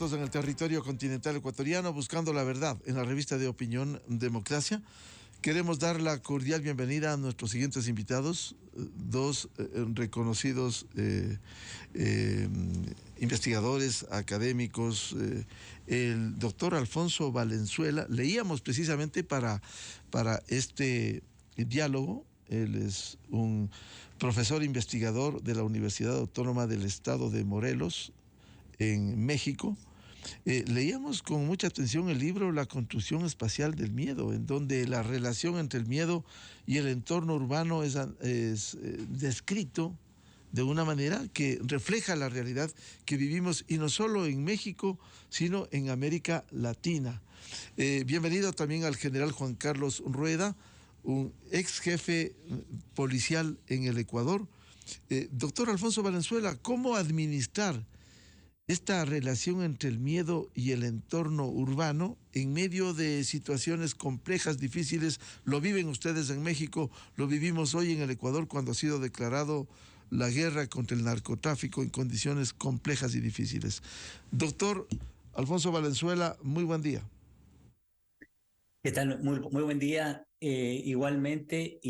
En el territorio continental ecuatoriano, buscando la verdad en la revista de opinión Democracia. Queremos dar la cordial bienvenida a nuestros siguientes invitados, dos reconocidos investigadores, académicos, el doctor Alfonso Valenzuela. Leíamos precisamente para este diálogo. Él es un profesor investigador de la Universidad Autónoma del Estado de Morelos, en México. Leíamos con mucha atención el libro La construcción espacial del miedo, en donde la relación entre el miedo y el entorno urbano es descrito de una manera que refleja la realidad que vivimos, y no solo en México, sino en América Latina. Bienvenido también al general Juan Carlos Rueda, un ex jefe policial en el Ecuador. Doctor Alfonso Valenzuela, ¿cómo administrar esta relación entre el miedo y el entorno urbano en medio de situaciones complejas, difíciles? Lo viven ustedes en México, lo vivimos hoy en el Ecuador cuando ha sido declarado la guerra contra el narcotráfico en condiciones complejas y difíciles. Doctor Alfonso Valenzuela, muy buen día. ¿Qué tal? Muy buen día, igualmente.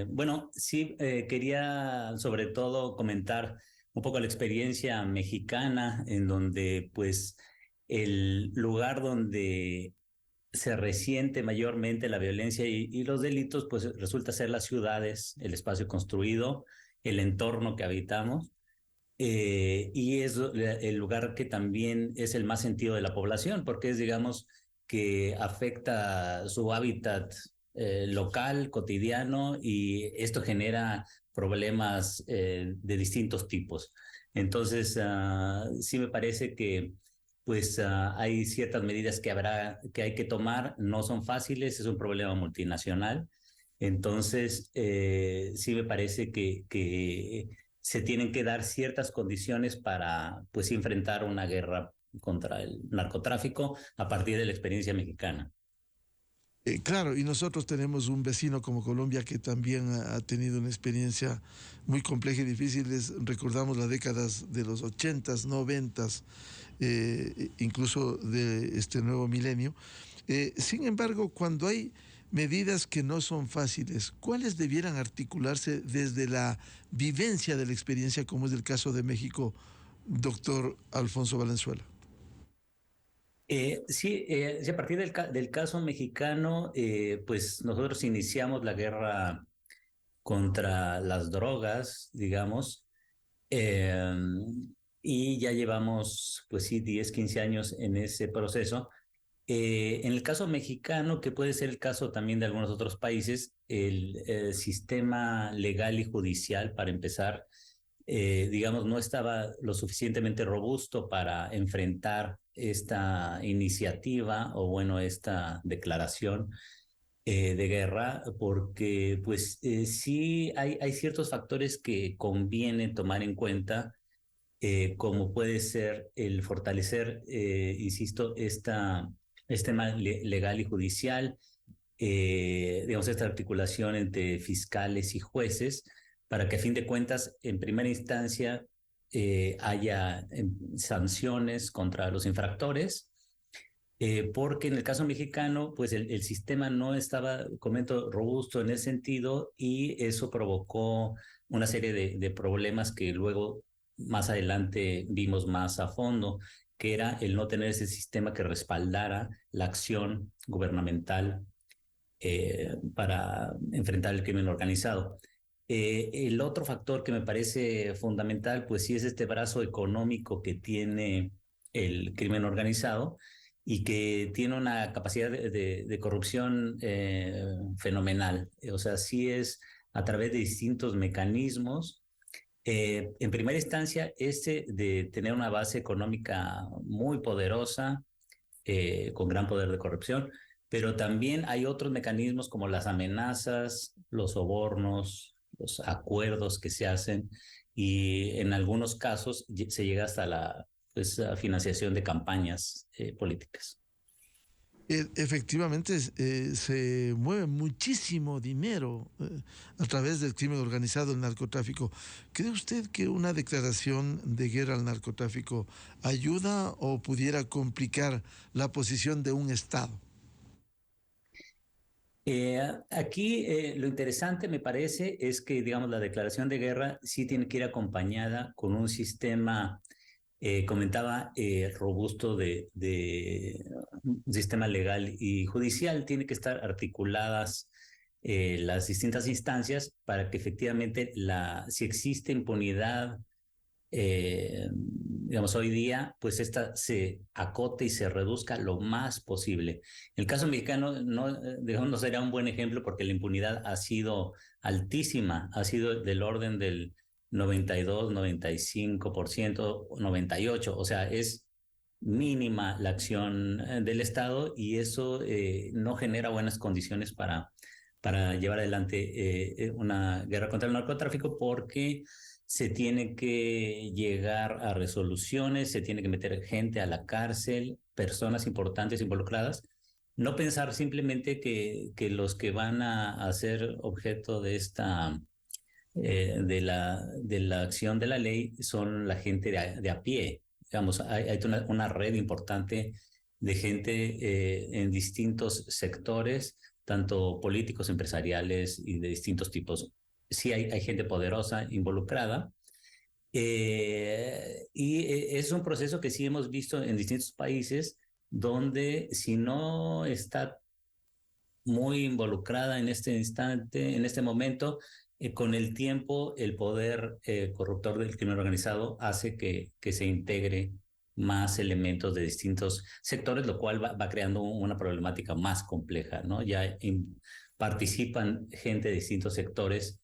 Bueno, sí, quería sobre todo comentar un poco la experiencia mexicana, en donde pues el lugar donde se resiente mayormente la violencia y los delitos, pues resulta ser las ciudades, el espacio construido, el entorno que habitamos. Y es el lugar que también es el más sentido de la población, porque es, digamos, que afecta su hábitat local, cotidiano, y esto genera problemas de distintos tipos. Entonces, sí me parece que pues hay ciertas medidas que hay que tomar, no son fáciles, es un problema multinacional. Entonces, sí me parece que se tienen que dar ciertas condiciones para pues enfrentar una guerra contra el narcotráfico a partir de la experiencia mexicana. Claro, y nosotros tenemos un vecino como Colombia que también ha tenido una experiencia muy compleja y difícil. Recordamos las décadas de los 80s, 90s, incluso de este nuevo milenio. Sin embargo, cuando hay medidas que no son fáciles, ¿cuáles debieran articularse desde la vivencia de la experiencia, como es el caso de México, doctor Alfonso Valenzuela? Sí, a partir del caso mexicano, pues nosotros iniciamos la guerra contra las drogas, digamos, eh, y ya llevamos, pues sí, 10, 15 años en ese proceso. En el caso mexicano, que puede ser el caso también de algunos otros países, el sistema legal y judicial, para empezar, digamos, no estaba lo suficientemente robusto para enfrentar esta iniciativa o, bueno, esta declaración de guerra, porque pues sí hay ciertos factores que conviene tomar en cuenta, como puede ser el fortalecer, insisto, este tema legal y judicial, digamos, esta articulación entre fiscales y jueces, para que a fin de cuentas, en primera instancia, haya sanciones contra los infractores, porque en el caso mexicano, pues el sistema no estaba, comento, robusto en ese sentido, y eso provocó una serie de problemas que luego, más adelante, vimos más a fondo, que era el no tener ese sistema que respaldara la acción gubernamental para enfrentar el crimen organizado. El otro factor que me parece fundamental, pues sí, es este brazo económico que tiene el crimen organizado, y que tiene una capacidad de corrupción fenomenal. O sea, sí es a través de distintos mecanismos. En primera instancia, este de tener una base económica muy poderosa, con gran poder de corrupción, pero también hay otros mecanismos como las amenazas, los sobornos, los acuerdos que se hacen, y en algunos casos se llega hasta la, pues, financiación de campañas políticas. Efectivamente, se mueve muchísimo dinero a través del crimen organizado, el narcotráfico. ¿Cree usted que una declaración de guerra al narcotráfico ayuda o pudiera complicar la posición de un Estado? Aquí lo interesante me parece es que, digamos, la declaración de guerra sí tiene que ir acompañada con un sistema, comentaba, robusto de un sistema legal y judicial. Tiene que estar articuladas las distintas instancias para que efectivamente si existe impunidad, digamos, hoy día, pues esta se acote y se reduzca lo más posible. El caso mexicano no, digamos, no sería un buen ejemplo porque la impunidad ha sido altísima, ha sido del orden del 92, 95%, 98%, o sea, es mínima la acción del Estado y eso no genera buenas condiciones para llevar adelante una guerra contra el narcotráfico porque se tiene que llegar a resoluciones, se tiene que meter gente a la cárcel, personas importantes involucradas. No pensar simplemente que los que van a ser objeto de esta de la acción de la ley son la gente de a pie. Digamos, hay una red importante de gente en distintos sectores, tanto políticos, empresariales y de distintos tipos. Sí hay gente poderosa involucrada, es un proceso que sí hemos visto en distintos países donde si no está muy involucrada en este instante, en este momento, con el tiempo el poder corruptor del crimen organizado hace que se integre más elementos de distintos sectores, lo cual va creando una problemática más compleja, ¿no? Participan gente de distintos sectores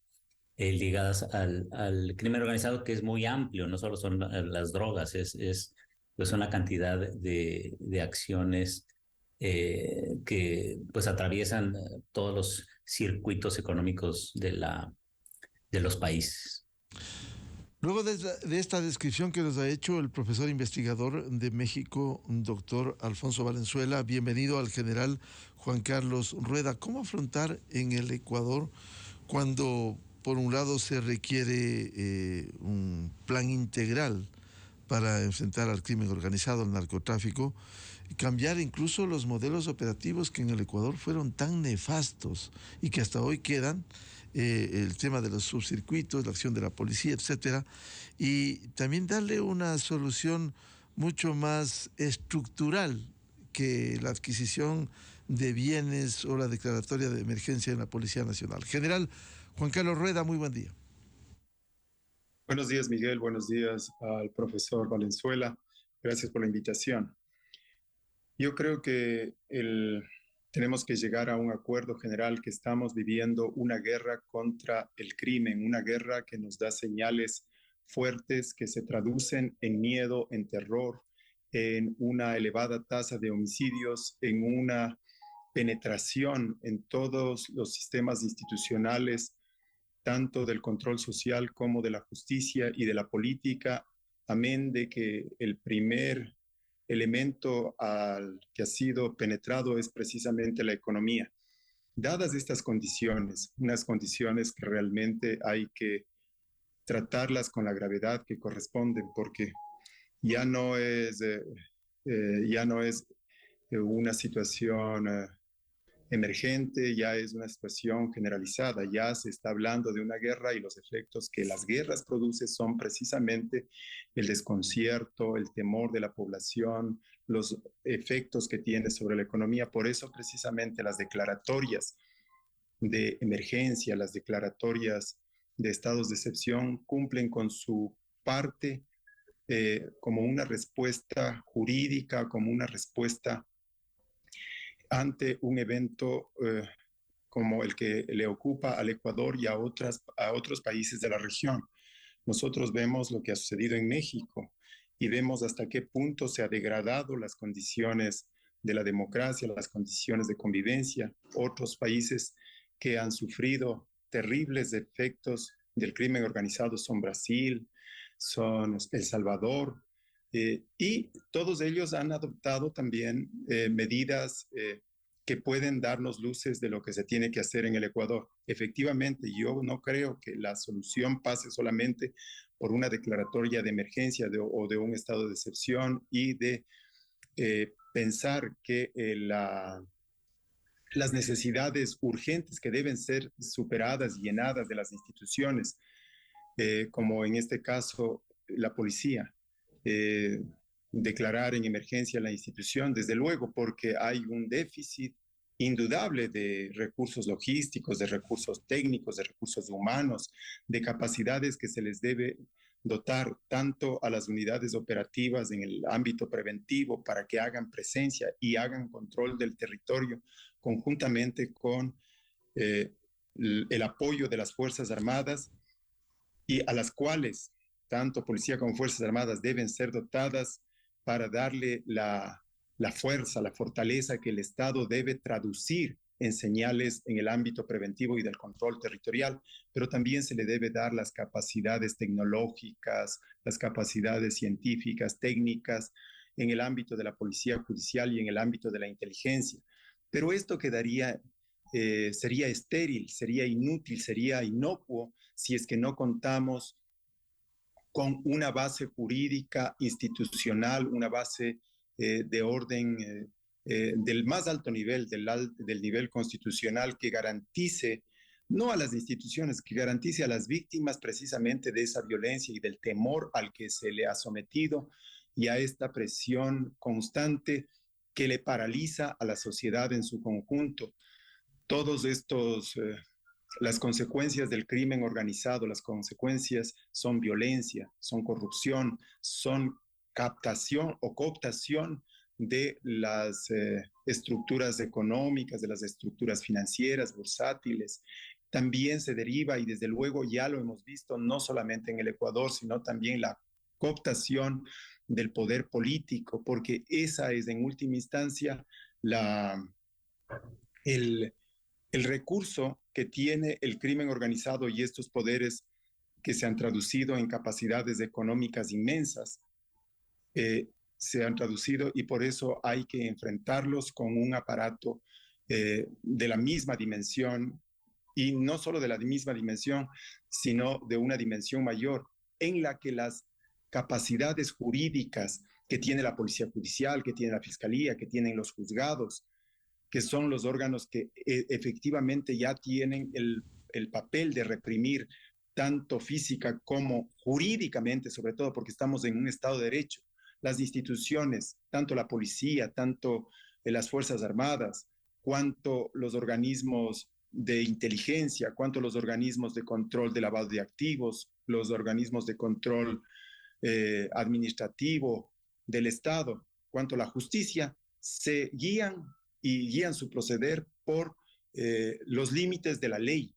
ligadas al crimen organizado, que es muy amplio, no solo son las drogas, es pues una cantidad de acciones que pues atraviesan todos los circuitos económicos de los países. Luego de esta descripción que nos ha hecho el profesor investigador de México, doctor Alfonso Valenzuela, bienvenido al general Juan Carlos Rueda. ¿Cómo afrontar en el Ecuador cuando, por un lado, se requiere un plan integral para enfrentar al crimen organizado, al narcotráfico, y cambiar incluso los modelos operativos que en el Ecuador fueron tan nefastos y que hasta hoy quedan, el tema de los subcircuitos, la acción de la policía, etcétera, y también darle una solución mucho más estructural que la adquisición de bienes o la declaratoria de emergencia en la Policía Nacional? General Juan Carlos Rueda, muy buen día. Buenos días, Miguel. Buenos días al profesor Valenzuela. Gracias por la invitación. Yo creo que tenemos que llegar a un acuerdo general que estamos viviendo una guerra contra el crimen, una guerra que nos da señales fuertes que se traducen en miedo, en terror, en una elevada tasa de homicidios, en una penetración en todos los sistemas institucionales, tanto del control social como de la justicia y de la política, amén de que el primer elemento al que ha sido penetrado es precisamente la economía. Dadas estas condiciones, unas condiciones que realmente hay que tratarlas con la gravedad que corresponden, porque ya no es, ya no es una situación emergente, ya es una situación generalizada, ya se está hablando de una guerra y los efectos que las guerras producen son precisamente el desconcierto, el temor de la población, los efectos que tiene sobre la economía. Por eso precisamente las declaratorias de emergencia, las declaratorias de estados de excepción cumplen con su parte como una respuesta jurídica, como una respuesta ante un evento como el que le ocupa al Ecuador y a otros países de la región. Nosotros vemos lo que ha sucedido en México y vemos hasta qué punto se ha degradado las condiciones de la democracia, las condiciones de convivencia. Otros países que han sufrido terribles efectos del crimen organizado son Brasil, son El Salvador, Y todos ellos han adoptado también medidas que pueden darnos luces de lo que se tiene que hacer en el Ecuador. Efectivamente, yo no creo que la solución pase solamente por una declaratoria de emergencia o de un estado de excepción y de pensar que las necesidades urgentes que deben ser superadas y llenadas de las instituciones, como en este caso la policía, declarar en emergencia la institución, desde luego, porque hay un déficit indudable de recursos logísticos, de recursos técnicos, de recursos humanos, de capacidades que se les debe dotar tanto a las unidades operativas en el ámbito preventivo para que hagan presencia y hagan control del territorio conjuntamente con el apoyo de las Fuerzas Armadas y a las cuales tanto policía como Fuerzas Armadas deben ser dotadas para darle la fuerza, la fortaleza que el Estado debe traducir en señales en el ámbito preventivo y del control territorial, pero también se le debe dar las capacidades tecnológicas, las capacidades científicas, técnicas, en el ámbito de la policía judicial y en el ámbito de la inteligencia. Pero esto quedaría, sería estéril, sería inútil, sería inocuo si es que no contamos con una base jurídica, institucional, una base de orden del más alto nivel, del nivel constitucional, que garantice, no a las instituciones, que garantice a las víctimas precisamente de esa violencia y del temor al que se le ha sometido y a esta presión constante que le paraliza a la sociedad en su conjunto. Todos estos las consecuencias del crimen organizado, las consecuencias son violencia, son corrupción, son captación o cooptación de las estructuras económicas, de las estructuras financieras, bursátiles. También se deriva, y desde luego ya lo hemos visto, no solamente en el Ecuador, sino también la cooptación del poder político, porque esa es en última instancia el, el recurso que tiene el crimen organizado y estos poderes que se han traducido en capacidades económicas inmensas, se han traducido y por eso hay que enfrentarlos con un aparato de la misma dimensión y no solo de la misma dimensión, sino de una dimensión mayor en la que las capacidades jurídicas que tiene la policía judicial, que tiene la fiscalía, que tienen los juzgados, que son los órganos que efectivamente ya tienen el papel de reprimir tanto física como jurídicamente, sobre todo porque estamos en un Estado de Derecho. Las instituciones, tanto la policía, tanto las Fuerzas Armadas, cuanto los organismos de inteligencia, cuanto los organismos de control de lavado de activos, los organismos de control administrativo del Estado, cuanto la justicia, se guían y guían su proceder por los límites de la ley.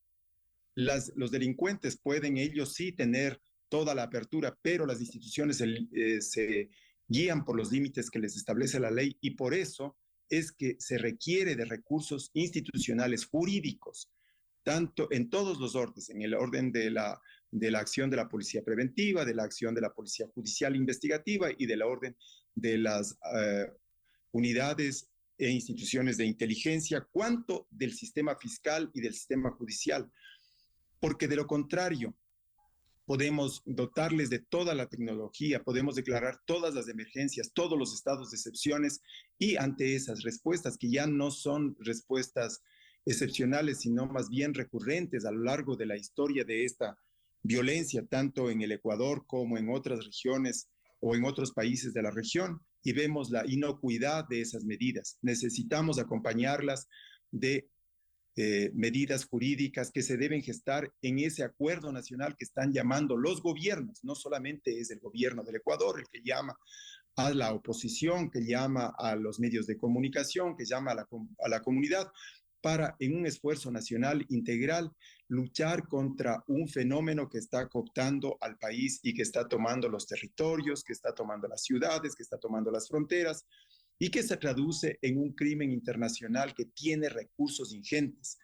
Los delincuentes pueden ellos sí tener toda la apertura, pero las instituciones se guían por los límites que les establece la ley y por eso es que se requiere de recursos institucionales jurídicos, tanto en todos los órdenes, en el orden de la acción de la policía preventiva, de la acción de la policía judicial investigativa y de la orden de las unidades e instituciones de inteligencia, cuanto del sistema fiscal y del sistema judicial, porque de lo contrario, podemos dotarles de toda la tecnología, podemos declarar todas las emergencias, todos los estados de excepciones y ante esas respuestas que ya no son respuestas excepcionales, sino más bien recurrentes a lo largo de la historia de esta violencia, tanto en el Ecuador como en otras regiones o en otros países de la región, y vemos la inocuidad de esas medidas. Necesitamos acompañarlas de medidas jurídicas que se deben gestar en ese acuerdo nacional que están llamando los gobiernos. No solamente es el gobierno del Ecuador el que llama a la oposición, que llama a los medios de comunicación, que llama a la comunidad, para, en un esfuerzo nacional integral, luchar contra un fenómeno que está cooptando al país y que está tomando los territorios, que está tomando las ciudades, que está tomando las fronteras, y que se traduce en un crimen internacional que tiene recursos ingentes.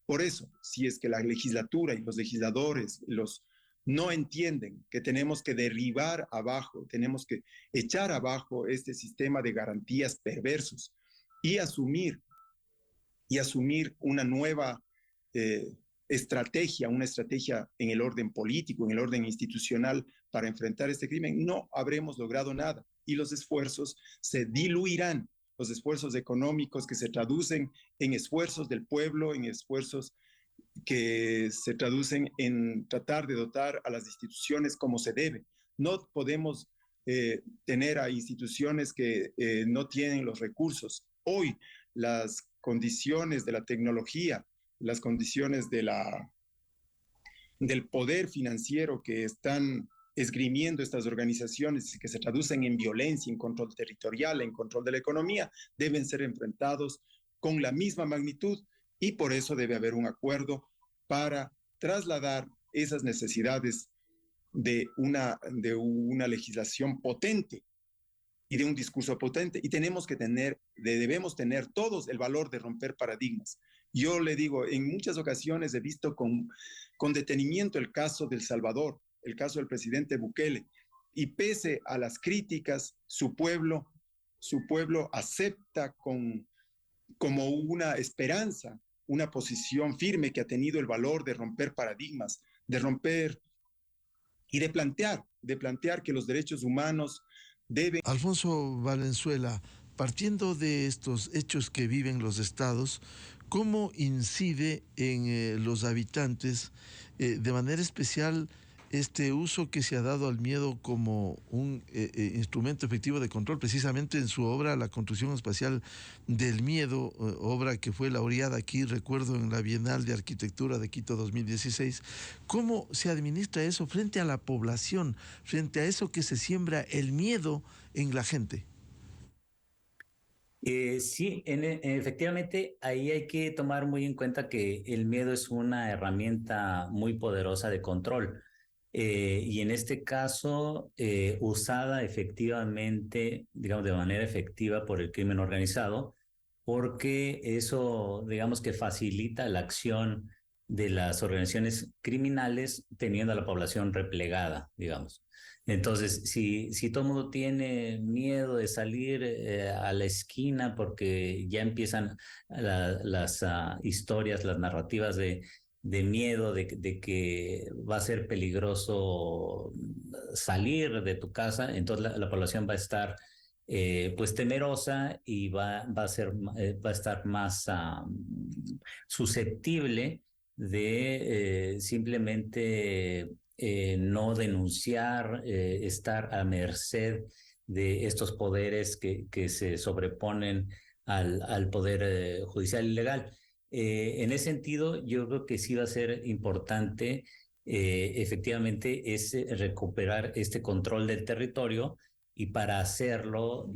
Por eso, si es que la legislatura y los legisladores, los no entienden que tenemos que derribar abajo, tenemos que echar abajo este sistema de garantías perversos y asumir una nueva una estrategia en el orden político, en el orden institucional para enfrentar este crimen, no habremos logrado nada y los esfuerzos se diluirán, los esfuerzos económicos que se traducen en esfuerzos del pueblo, en esfuerzos que se traducen en tratar de dotar a las instituciones como se debe. No podemos tener a instituciones que no tienen los recursos. Hoy las condiciones de la tecnología, las condiciones del poder financiero que están esgrimiendo estas organizaciones y que se traducen en violencia, en control territorial, en control de la economía, deben ser enfrentados con la misma magnitud y por eso debe haber un acuerdo para trasladar esas necesidades de una legislación potente y de un discurso potente. Y debemos tener todos el valor de romper paradigmas. Yo le digo, en muchas ocasiones he visto con detenimiento el caso del Salvador, el caso del presidente Bukele, y pese a las críticas, su pueblo acepta como una esperanza, una posición firme que ha tenido el valor de romper paradigmas, de romper y de plantear que los derechos humanos deben... Alfonso Valenzuela, partiendo de estos hechos que viven los estados, ¿cómo incide en los habitantes de manera especial este uso que se ha dado al miedo como un instrumento efectivo de control? Precisamente en su obra La construcción espacial del miedo, obra que fue laureada aquí, recuerdo, en la Bienal de Arquitectura de Quito 2016, ¿cómo se administra eso frente a la población, frente a eso que se siembra el miedo en la gente? Sí, efectivamente, ahí hay que tomar muy en cuenta que el miedo es una herramienta muy poderosa de control. Y en este caso, usada efectivamente, digamos, de manera efectiva por el crimen organizado, porque eso, digamos, que facilita la acción de las organizaciones criminales teniendo a la población replegada, digamos. Entonces, si todo el mundo tiene miedo de salir a la esquina porque ya empiezan las historias, las narrativas de miedo, de que va a ser peligroso salir de tu casa, entonces la población va a estar pues temerosa y va a estar más susceptible de simplemente no denunciar, estar a merced de estos poderes que se sobreponen al poder judicial y legal. En ese sentido, yo creo que sí va a ser importante efectivamente es recuperar este control del territorio y para hacerlo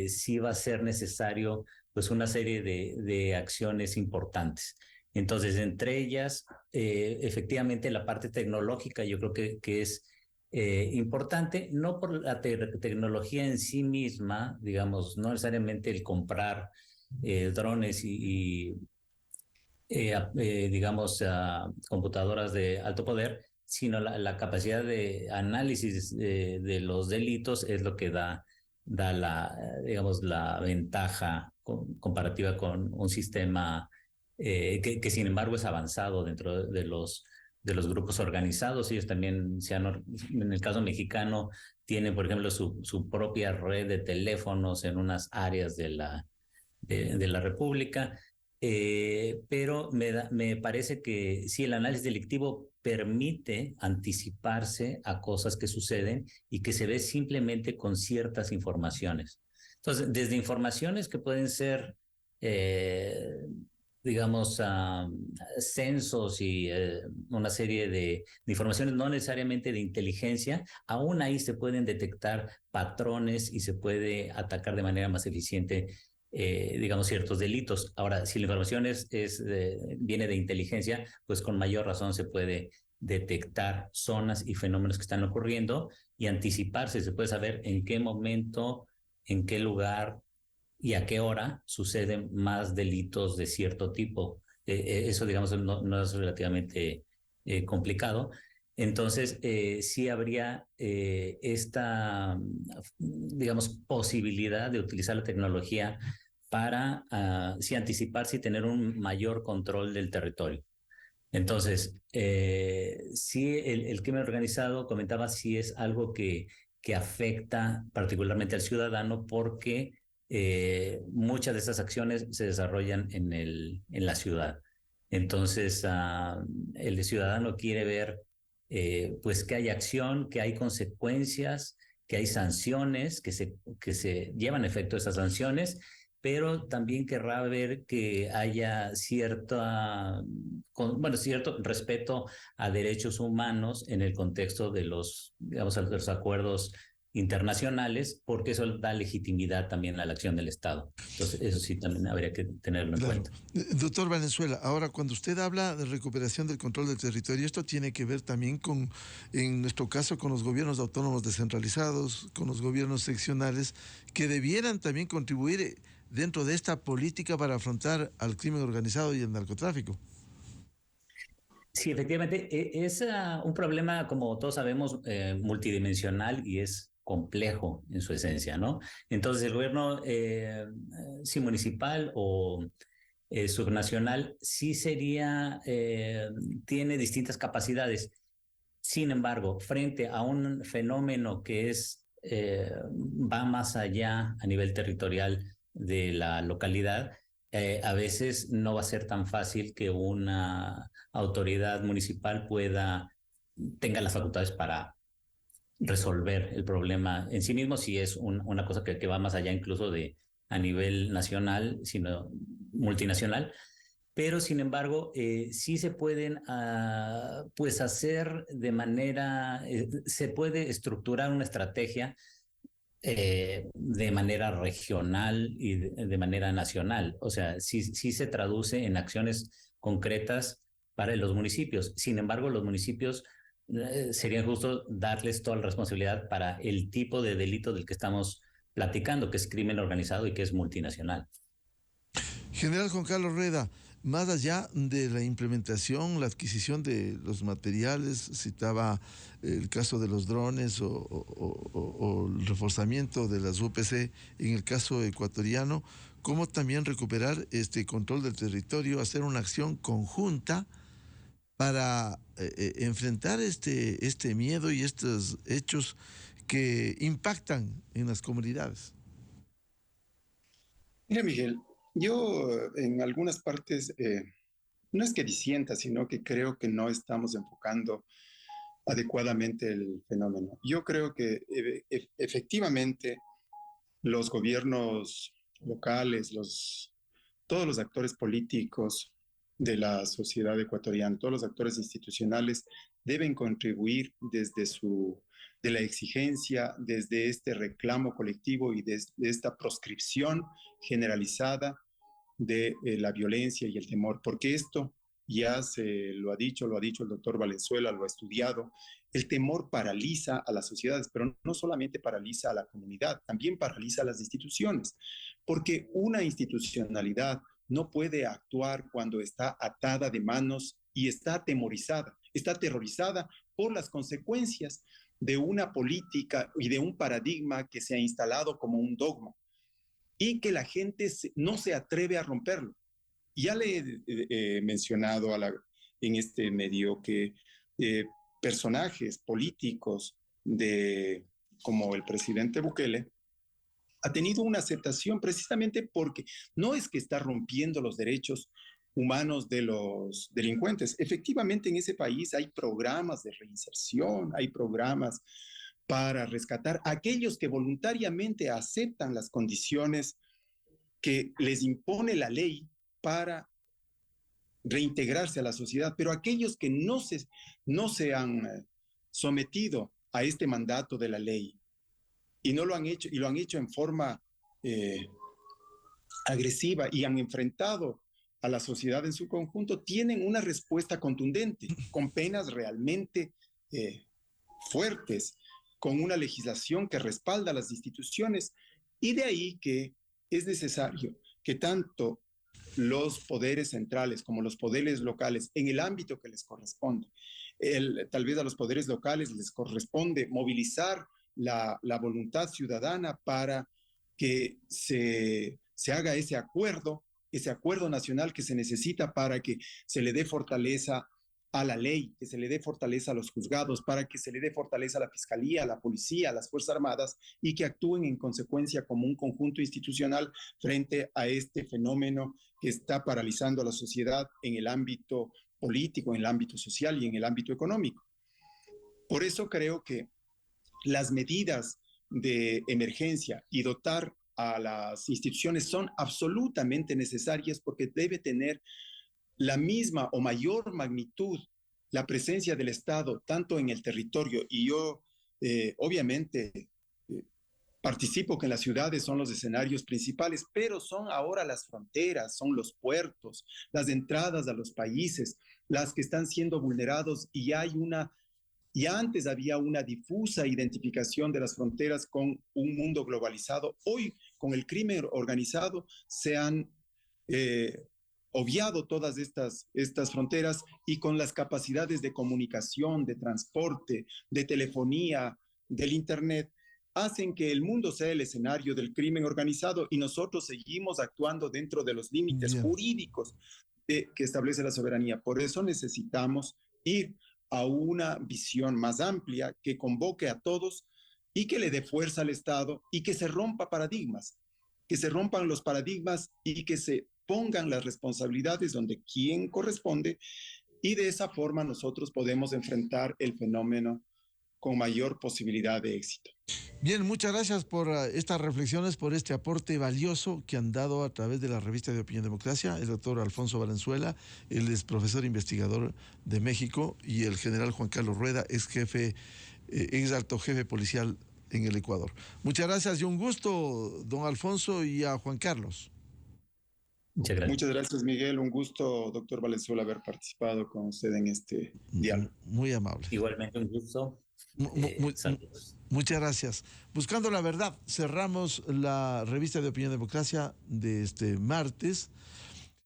sí va a ser necesario pues una serie de acciones importantes. Entonces, entre ellas, efectivamente la parte tecnológica yo creo que es importante, no por la tecnología en sí misma, digamos, no necesariamente el comprar drones digamos, computadoras de alto poder, sino la capacidad de análisis de los delitos es lo que da digamos, la ventaja comparativa con un sistema que sin embargo es avanzado dentro de los grupos organizados. Ellos también en el caso mexicano, tienen, por ejemplo, su propia red de teléfonos en unas áreas de la República. Pero me parece que sí, el análisis delictivo permite anticiparse a cosas que suceden y que se ve simplemente con ciertas informaciones. Entonces, desde informaciones que pueden ser, digamos, censos y una serie de informaciones no necesariamente de inteligencia, aún ahí se pueden detectar patrones y se puede atacar de manera más eficiente digamos, ciertos delitos. Ahora, si la información viene de inteligencia, pues con mayor razón se puede detectar zonas y fenómenos que están ocurriendo y anticiparse. Se puede saber en qué momento, en qué lugar y a qué hora suceden más delitos de cierto tipo. Eso, digamos, no es relativamente complicado. Entonces, sí habría esta, digamos, posibilidad de utilizar la tecnología para sí anticiparse y tener un mayor control del territorio. Entonces, sí, el crimen organizado, comentaba, sí es algo que afecta particularmente al ciudadano porque muchas de estas acciones se desarrollan en la ciudad. Entonces, el ciudadano quiere ver pues que hay acción, que hay consecuencias, que hay sanciones, que se llevan a efecto esas sanciones, pero también querrá ver que haya cierto respeto a derechos humanos en el contexto de digamos, de los acuerdos internacionales, porque eso da legitimidad también a la acción del Estado. Entonces, eso sí también habría que tenerlo en Claro. cuenta. Doctor Valenzuela, ahora cuando usted habla de recuperación del control del territorio, esto tiene que ver también con, en nuestro caso, con los gobiernos autónomos descentralizados, con los gobiernos seccionales, que debieran también contribuir dentro de esta política para afrontar al crimen organizado y el narcotráfico. Sí, efectivamente, es un problema, como todos sabemos, multidimensional y es complejo en su esencia, ¿no? Entonces, el gobierno, sí, municipal o subnacional, sí tiene distintas capacidades. Sin embargo, frente a un fenómeno que va más allá a nivel territorial de la localidad, a veces no va a ser tan fácil que una autoridad municipal tenga las facultades para resolver el problema en sí mismo, si es una cosa que va más allá incluso de a nivel nacional, sino multinacional. Pero sin embargo, sí se pueden pues hacer se puede estructurar una estrategia de manera regional y de manera nacional. O sea, sí se traduce en acciones concretas para los municipios. Sin embargo, los municipios sería justo darles toda la responsabilidad para el tipo de delito del que estamos platicando, que es crimen organizado y que es multinacional. General Juan Carlos Rueda, más allá de la implementación, la adquisición de los materiales, citaba el caso de los drones o el reforzamiento de las UPC en el caso ecuatoriano, cómo también recuperar este control del territorio, hacer una acción conjunta para enfrentar este miedo y estos hechos que impactan en las comunidades. Mira, Miguel, yo en algunas partes no es que disienta, sino que creo que no estamos enfocando adecuadamente el fenómeno. Yo creo que efectivamente los gobiernos locales, todos los actores políticos de la sociedad ecuatoriana, todos los actores institucionales deben contribuir de la exigencia, desde este reclamo colectivo y desde esta proscripción generalizada de la violencia y el temor, porque esto ya se lo ha dicho el doctor Valenzuela, lo ha estudiado. El temor paraliza a las sociedades, pero no solamente paraliza a la comunidad, también paraliza a las instituciones, porque una institucionalidad no puede actuar cuando está atada de manos y está aterrorizada por las consecuencias de una política y de un paradigma que se ha instalado como un dogma y que la gente no se atreve a romperlo. Ya le he mencionado en este medio que eh, personajes políticos como el presidente Bukele ha tenido una aceptación precisamente porque no es que está rompiendo los derechos humanos de los delincuentes. Efectivamente, en ese país hay programas de reinserción, hay programas para rescatar a aquellos que voluntariamente aceptan las condiciones que les impone la ley para reintegrarse a la sociedad, pero aquellos que no se han sometido a este mandato de la ley y no lo han hecho, y lo han hecho en forma agresiva y han enfrentado a la sociedad en su conjunto, tienen una respuesta contundente, con penas realmente fuertes, con una legislación que respalda las instituciones, y de ahí que es necesario que tanto los poderes centrales como los poderes locales, en el ámbito que les corresponde, tal vez a los poderes locales les corresponde movilizar la voluntad ciudadana para que se haga ese acuerdo nacional que se necesita para que se le dé fortaleza a la ley, que se le dé fortaleza a los juzgados, para que se le dé fortaleza a la fiscalía, a la policía, a las Fuerzas Armadas y que actúen en consecuencia como un conjunto institucional frente a este fenómeno que está paralizando a la sociedad en el ámbito político, en el ámbito social y en el ámbito económico. Por eso creo que las medidas de emergencia y dotar a las instituciones son absolutamente necesarias porque debe tener la misma o mayor magnitud la presencia del Estado, tanto en el territorio, y yo obviamente participo que en las ciudades son los escenarios principales, pero son ahora las fronteras, son los puertos, las entradas a los países, las que están siendo vulnerados y ya antes había una difusa identificación de las fronteras con un mundo globalizado. Hoy, con el crimen organizado, se han obviado todas estas fronteras y con las capacidades de comunicación, de transporte, de telefonía, del Internet, hacen que el mundo sea el escenario del crimen organizado y nosotros seguimos actuando dentro de los límites jurídicos que establece la soberanía. Por eso necesitamos ir a una visión más amplia que convoque a todos y que le dé fuerza al Estado y que se rompan los paradigmas y que se pongan las responsabilidades donde quien corresponde y de esa forma nosotros podemos enfrentar el fenómeno con mayor posibilidad de éxito. Bien, muchas gracias por estas reflexiones, por este aporte valioso que han dado a través de la revista de Opinión Democracia el doctor Alfonso Valenzuela. Él es profesor investigador de México, y el general Juan Carlos Rueda, ex alto jefe policial en el Ecuador. Muchas gracias y un gusto, don Alfonso, y a Juan Carlos. Muchas gracias, Miguel. Un gusto, doctor Valenzuela, haber participado con usted en este diálogo. Muy amable. Igualmente un gusto. Muchas gracias. Buscando la verdad, cerramos la revista de Opinión Democracia de este martes.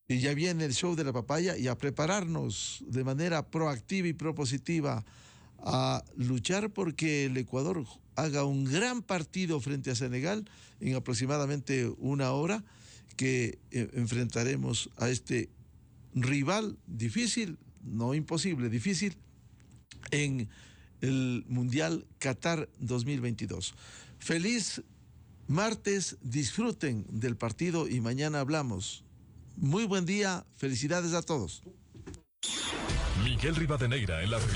Y ya viene el show de la papaya, y a prepararnos de manera proactiva y propositiva a luchar porque el Ecuador haga un gran partido frente a Senegal en aproximadamente una hora, que enfrentaremos a este rival difícil, no imposible, difícil, en el Mundial Qatar 2022. Feliz martes, disfruten del partido y mañana hablamos. Muy buen día, felicidades a todos. Miguel Rivadeneira en la